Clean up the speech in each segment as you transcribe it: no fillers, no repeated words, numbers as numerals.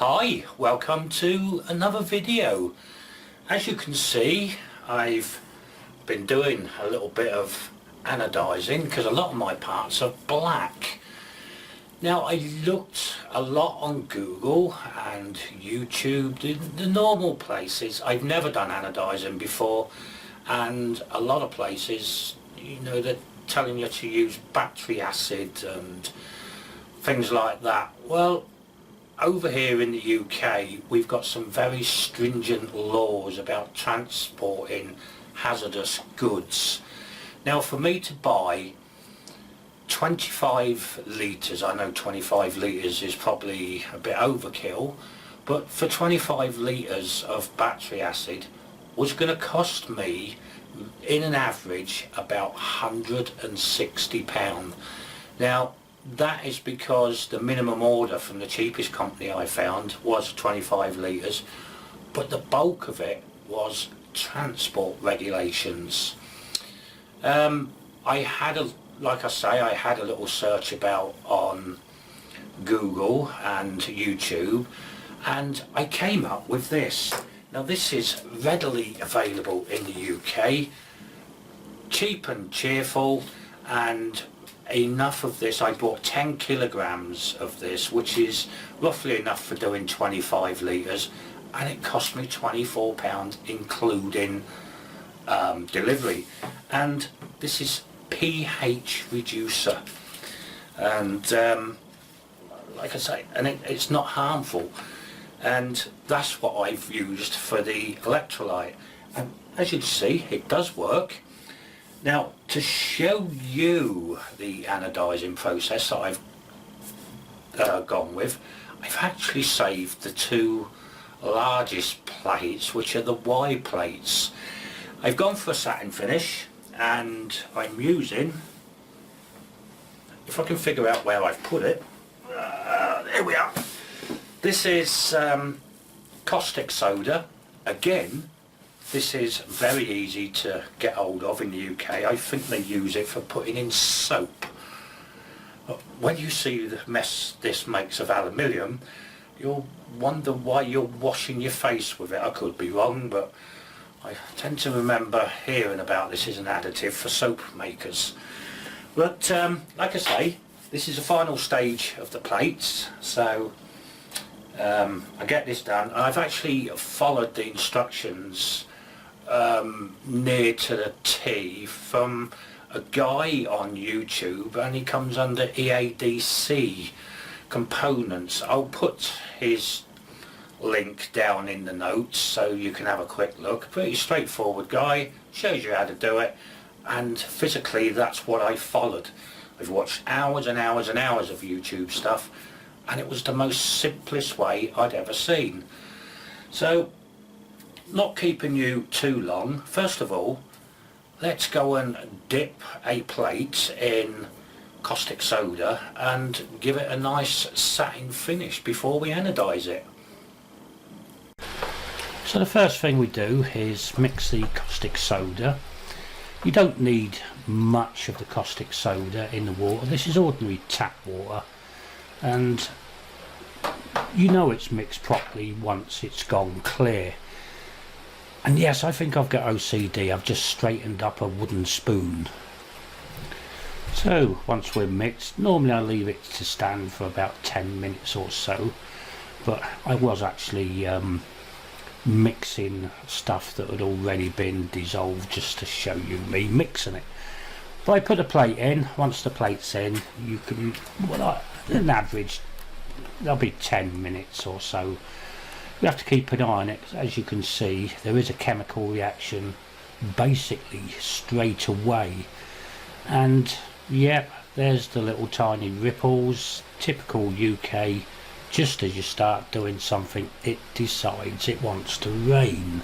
Hi, welcome to another video. As you can see, I've been doing a little bit of anodizing because a lot of my parts are black. Now, I looked a lot on Google and YouTube, the normal places. I've never done anodizing before, and a lot of places, you know, they're telling you to use battery acid and things like that. Well, over here in the UK, we've got some very stringent laws about transporting hazardous goods. Now, for me to buy 25 litres, I know 25 litres is probably a bit overkill, but for 25 litres of battery acid was going to cost me, in an average, about £160. Now, that is because the minimum order from the cheapest company I found was 25 litres, but the bulk of it was transport regulations. I had a little search about on Google and YouTube, and I came up with this. Now, this is readily available in the UK, cheap and cheerful, and enough of this. I bought 10 kilograms of this, which is roughly enough for doing 25 litres, and it cost me £24 including delivery. And this is pH reducer, and like I say, and it's not harmful, and that's what I've used for the electrolyte, and as you can see, it does work. Now, to show you the anodizing process that I've gone with, I've actually saved the two largest plates, which are the Y plates. I've gone for a satin finish, and I'm using, if I can figure out where I've put it, there we are. This is caustic soda. Again, this is very easy to get hold of in the UK. I think they use it for putting in soap. When you see the mess this makes of aluminium, you'll wonder why you're washing your face with it. I could be wrong, but I tend to remember hearing about this as an additive for soap makers. But like I say, this is the final stage of the plates, so I get this done. I've actually followed the instructions near to the T from a guy on YouTube, and he comes under EADC components. I'll put his link down in the notes so you can have a quick look. Pretty straightforward guy, shows you how to do it, and physically that's what I followed. I've watched hours and hours and hours of YouTube stuff, and it was the most simplest way I'd ever seen. So, not keeping you too long, first of all, let's go and dip a plate in caustic soda and give it a nice satin finish before we anodize it. So the first thing we do is mix the caustic soda. You don't need much of the caustic soda in the water. This is ordinary tap water, and you know it's mixed properly once it's gone clear. And yes, I think I've got OCD. I've just straightened up a wooden spoon. So once we're mixed, normally I leave it to stand for about 10 minutes or so, but I was actually mixing stuff that had already been dissolved just to show you me mixing it. If I put a plate in, once the plate's in, you can, well, an average, there'll be 10 minutes or so. You have to keep an eye on it, 'cause as you can see, there is a chemical reaction basically straight away. And yep, there's the little tiny ripples, typical UK. Just as you start doing something, it decides it wants to rain.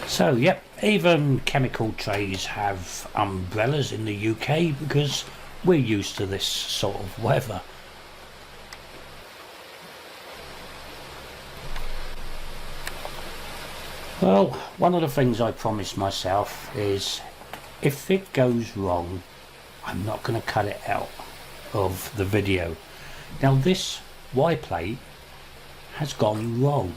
So yep, even chemical trays have umbrellas in the UK because we're used to this sort of weather. Well, one of the things I promised myself is If it goes wrong, I'm not going to cut it out of the video. Now this Y plate has gone wrong.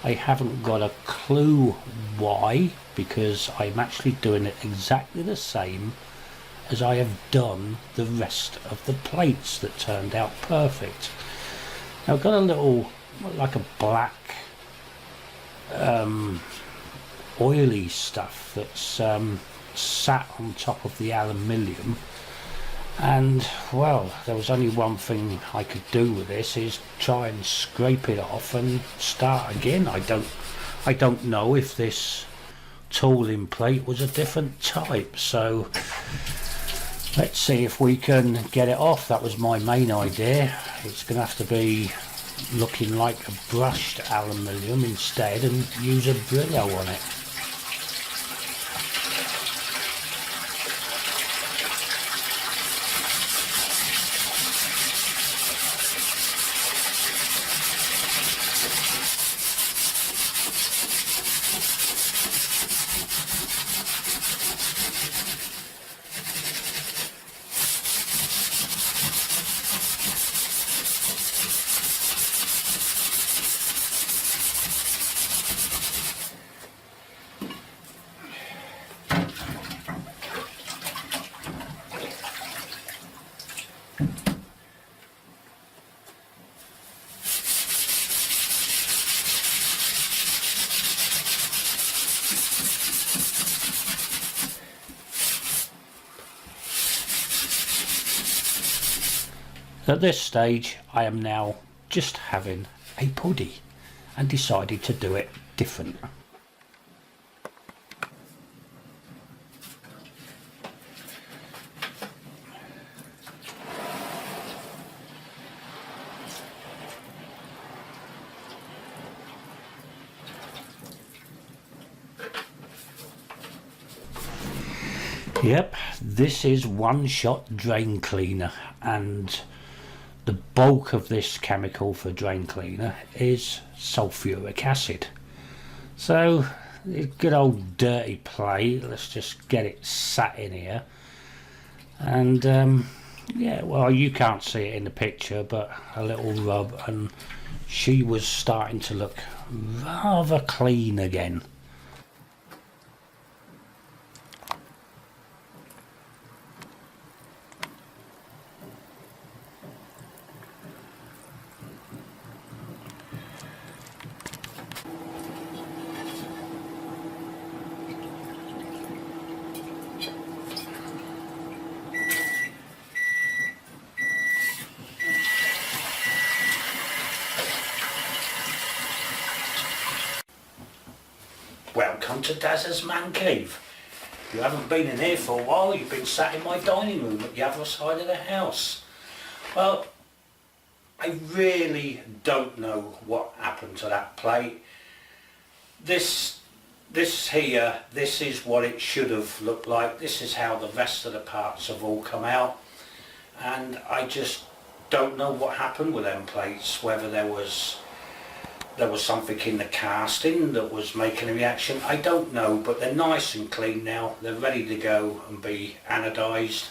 I haven't got a clue why, because I'm actually doing it exactly the same as I have done the rest of the plates that turned out perfect. Now I've got a little, like a black oily stuff that's sat on top of the aluminium, and well, there was only one thing I could do with this, is try and scrape it off and start again. I don't know if this tooling plate was a different type, so let's see if we can get it off. That was my main idea. It's gonna have to be looking like a brushed aluminium instead and use a Brillo on it. At this stage I am now just having a puddy and decided to do it different. Yep, this is one-shot drain cleaner, and the bulk of this chemical for drain cleaner is sulfuric acid. So, good old dirty plate, let's just get it sat in here. And yeah, well, you can't see it in the picture, but a little rub and she was starting to look rather clean again. Welcome to Daz's Man Cave. You haven't been in here for a while, you've been sat in my dining room at the other side of the house. Well, I really don't know what happened to that plate. This here, this is what it should have looked like. This is how the rest of the parts have all come out. And I just don't know what happened with them plates, whether there was something in the casting that was making a reaction. I don't know, but they're nice and clean now. They're ready to go and be anodized.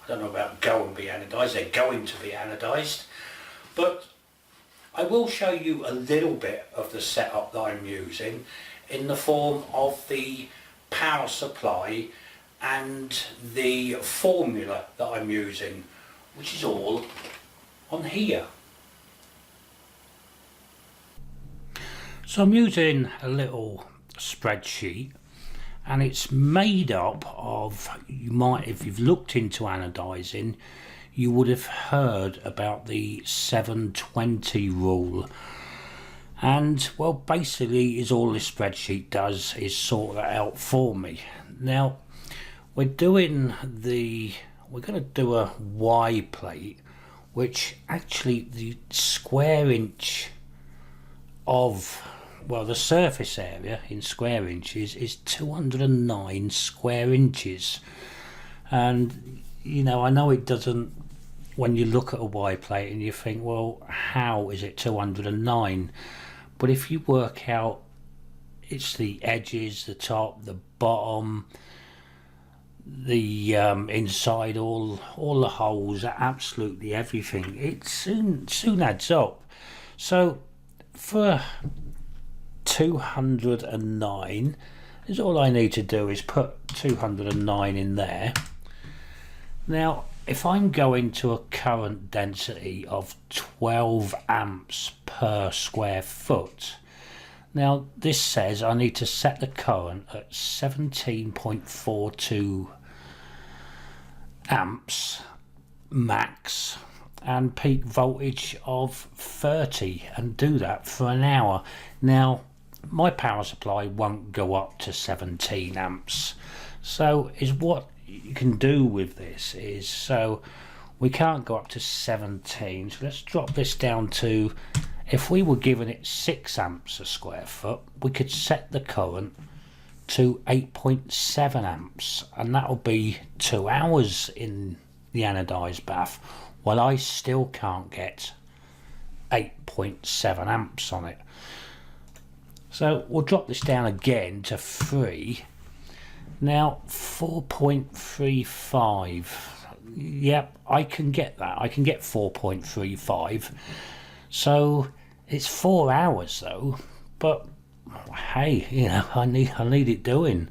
I don't know about go and be anodized, they're going to be anodized. But I will show you a little bit of the setup that I'm using in the form of the power supply and the formula that I'm using, which is all on here. So I'm using a little spreadsheet, and it's made up of, you might, if you've looked into anodizing, you would have heard about the 720 rule. And well, basically is all this spreadsheet does is sort that out for me. Now we're going to do a Y plate, which actually the square inch of, well, the surface area in square inches is 209 square inches. And you know, I know it doesn't, when you look at a Y plate and you think, well, how is it 209? But if you work out, it's the edges, the top, the bottom, the inside, all the holes, absolutely everything. It soon adds up. So for 209, is all I need to do is put 209 in there. Now if I'm going to a current density of 12 amps per square foot, now this says I need to set the current at 17.42 amps max and peak voltage of 30, and do that for an hour. Now my power supply won't go up to 17 amps, so is what you can do with this is, so we can't go up to 17, so let's drop this down to, if we were given it 6 amps a square foot, we could set the current to 8.7 amps, and that'll be 2 hours in the anodized bath. Well, I still can't get 8.7 amps on it, so we'll drop this down again to 3. Now 4.35, yep, I can get that. I can get 4.35. So it's 4 hours though, but hey, you know, I need it doing.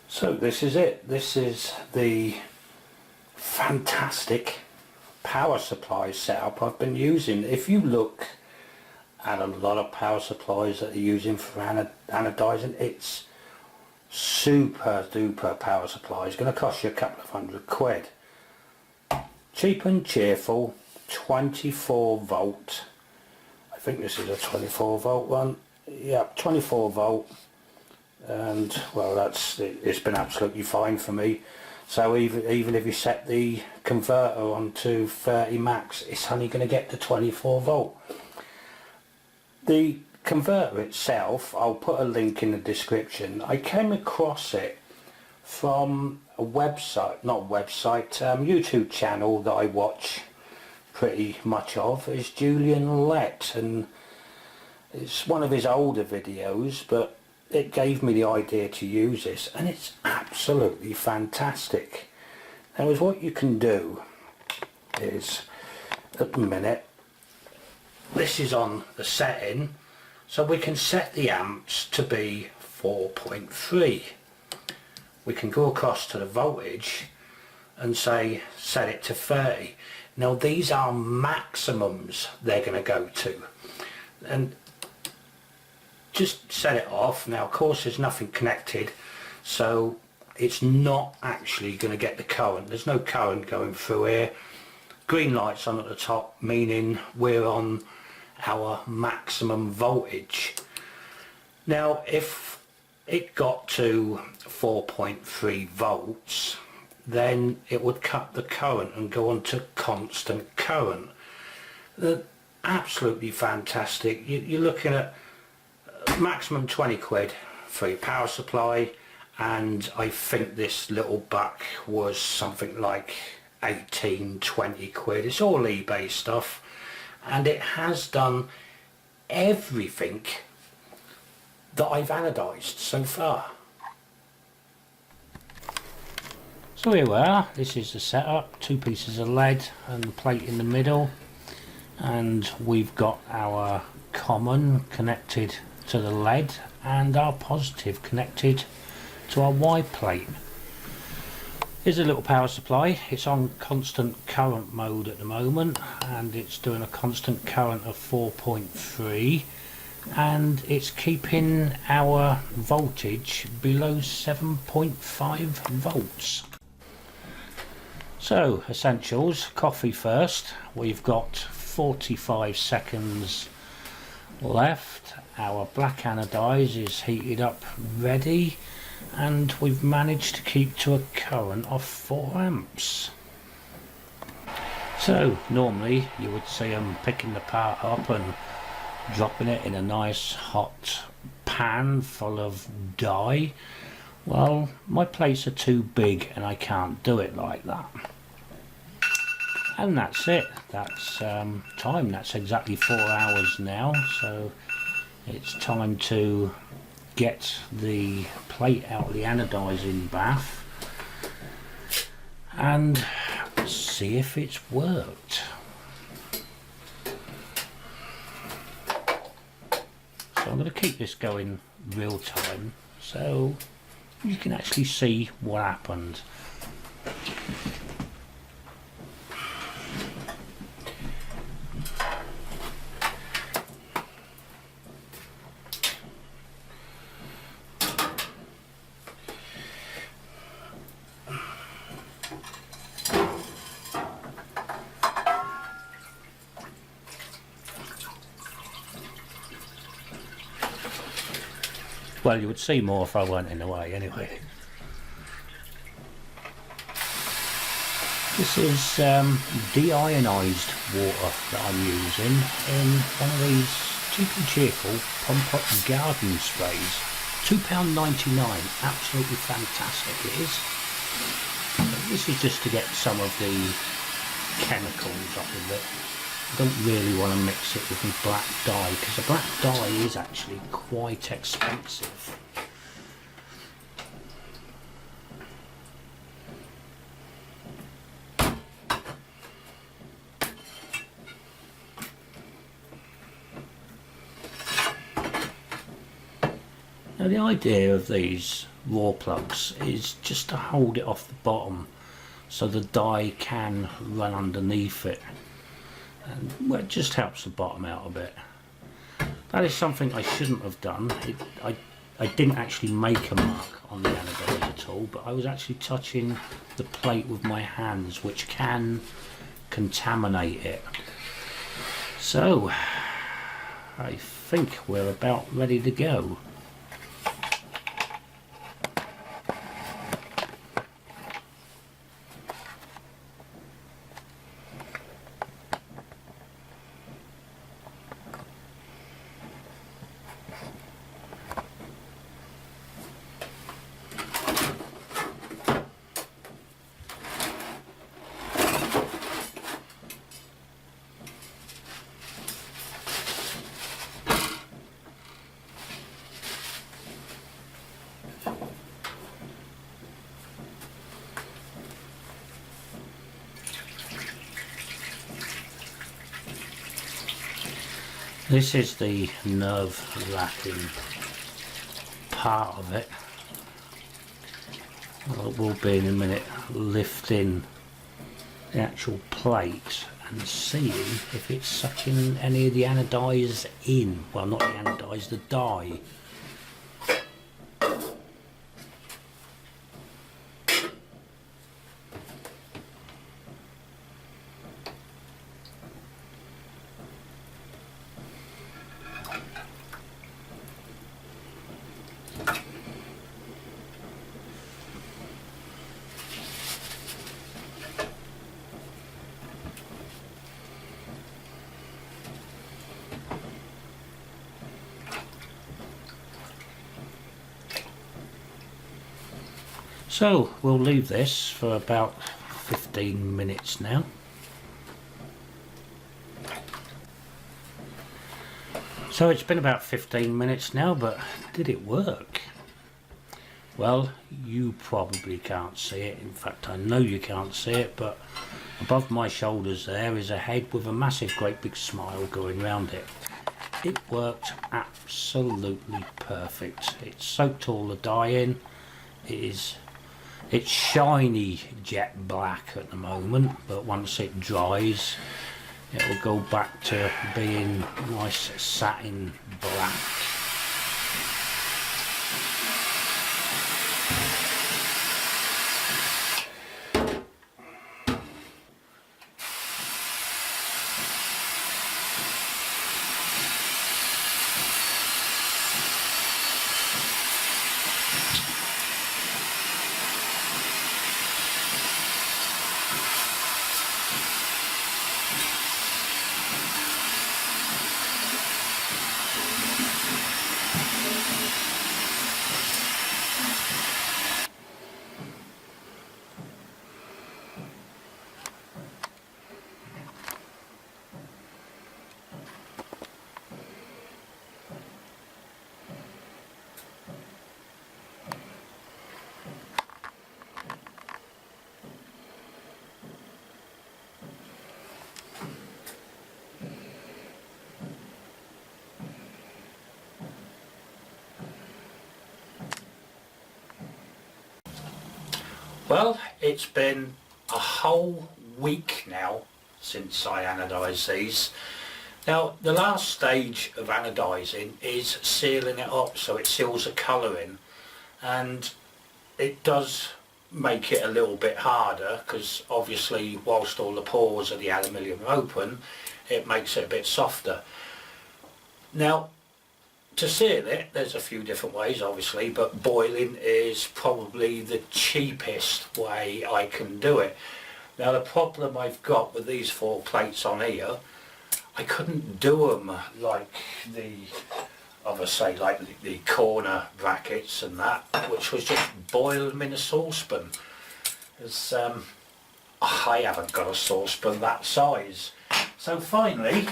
So this is it. This is the fantastic power supply setup I've been using. If you look at a lot of power supplies that they're using for anodizing, it's super duper power supply. It's going to cost you a couple of £100. Cheap and cheerful, 24 volt. I think this is a 24 volt one. Yeah, 24 volt, and well, it's been absolutely fine for me. So even if you set the converter on to 30 max, it's only going to get to 24 volt. The converter itself, I'll put a link in the description. I came across it from a website, YouTube channel that I watch pretty much of, is Julian Lett, and it's one of his older videos, but it gave me the idea to use this, and it's absolutely fantastic. Now is what you can do is, at the minute, this is on the setting, so we can set the amps to be 4.3. We can go across to the voltage and say set it to 30. Now these are maximums they're going to go to, and just set it off. Now of course there's nothing connected, so it's not actually going to get the current. There's no current going through here. Green lights on at the top, meaning we're on our maximum voltage. Now if it got to 4.3 volts, then it would cut the current and go on to constant current. Absolutely fantastic. You're looking at maximum 20 quid for your power supply, and I think this little buck was something like 18-20 quid. It's all eBay stuff, and it has done everything that I've anodized so far. So here we are. This is the setup. 2 pieces of lead and the plate in the middle, and we've got our common connected to the lead and our positive connected to our Y plate. Here's a little power supply. It's on constant current mode at the moment, and it's doing a constant current of 4.3, and it's keeping our voltage below 7.5 volts. So essentials, coffee first. We've got 45 seconds left. Our black Anodize is heated up ready, and we've managed to keep to a current of 4 amps. So normally you would see them picking the part up and dropping it in a nice hot pan full of dye. Well, my plates are too big and I can't do it like that. And that's it. That's time. That's exactly 4 hours now, so it's time to get the plate out of the anodizing bath and see if it's worked. So I'm going to keep this going real time so you can actually see what happened. Well, you would see more if I weren't in the way anyway. This is deionized water that I'm using in one of these cheap and cheerful pump up garden sprays. £2.99, absolutely fantastic it is. But this is just to get some of the chemicals off of it. I don't really want to mix it with the black dye because the black dye is actually quite expensive. Now the idea of these raw plugs is just to hold it off the bottom so the dye can run underneath it. And well, it just helps the bottom out a bit. That is something I shouldn't have done. I didn't actually make a mark on the anodize at all, but I was actually touching the plate with my hands, which can contaminate it. So I think we're about ready to go. This is the nerve-wracking part of it. Well, it will be in a minute lifting the actual plate and seeing if it's sucking any of the anodize in. Well, not the anodize, the dye. So we'll leave this for about 15 minutes now. So it's been about 15 minutes now, but did it work? Well, you probably can't see it. In fact, I know you can't see it, but above my shoulders there is a head with a massive great big smile going round it. It worked absolutely perfect. It soaked all the dye in. It's shiny jet black at the moment, but once it dries it will go back to being nice satin black. Well, it's been a whole week now since I anodise these. Now, the last stage of anodizing is sealing it up so it seals the colour in, and it does make it a little bit harder because obviously whilst all the pores of the aluminium are open, it makes it a bit softer. Now, to seal it, there's a few different ways obviously, but boiling is probably the cheapest way I can do it. Now, the problem I've got with these 4 plates on here, I couldn't do them like the, obviously like the corner brackets and that, which was just boil them in a saucepan. As I haven't got a saucepan that size. So finally,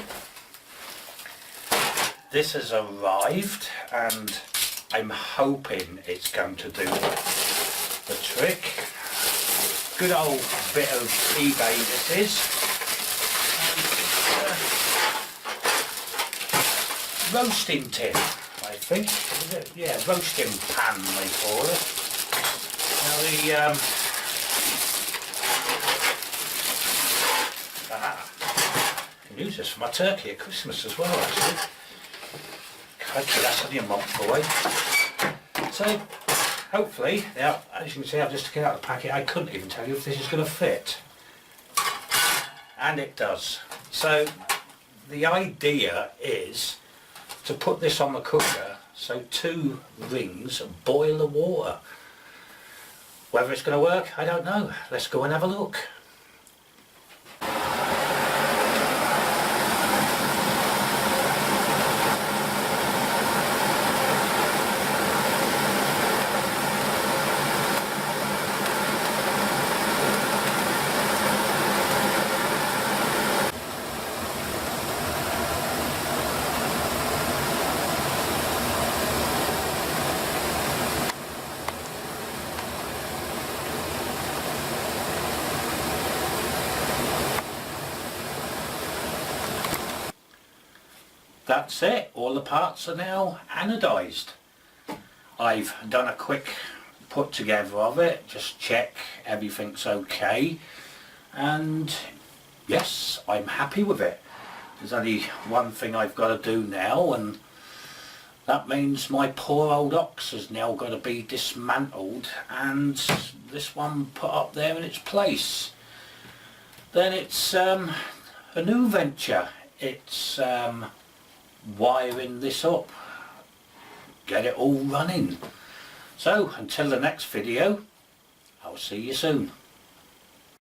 this has arrived, and I'm hoping it's going to do the trick. Good old bit of eBay this is. Roasting tin, I think. Is it? Yeah, roasting pan they call it. Now I can use this for my turkey at Christmas as well, actually. Crikey, that's only a month away. So, hopefully, now, as you can see, I've just taken out the packet. I couldn't even tell you if this is going to fit. And it does. So, the idea is to put this on the cooker so 2 rings boil the water. Whether it's going to work, I don't know. Let's go and have a look. That's it, all the parts are now anodized. I've done a quick put together of it, just check everything's okay, and yes, I'm happy with it. There's only one thing I've got to do now, and that means my poor old ox has now got to be dismantled and this one put up there in its place. Then it's a new venture. It's wiring this up, get it all running. So until the next video, I'll see you soon.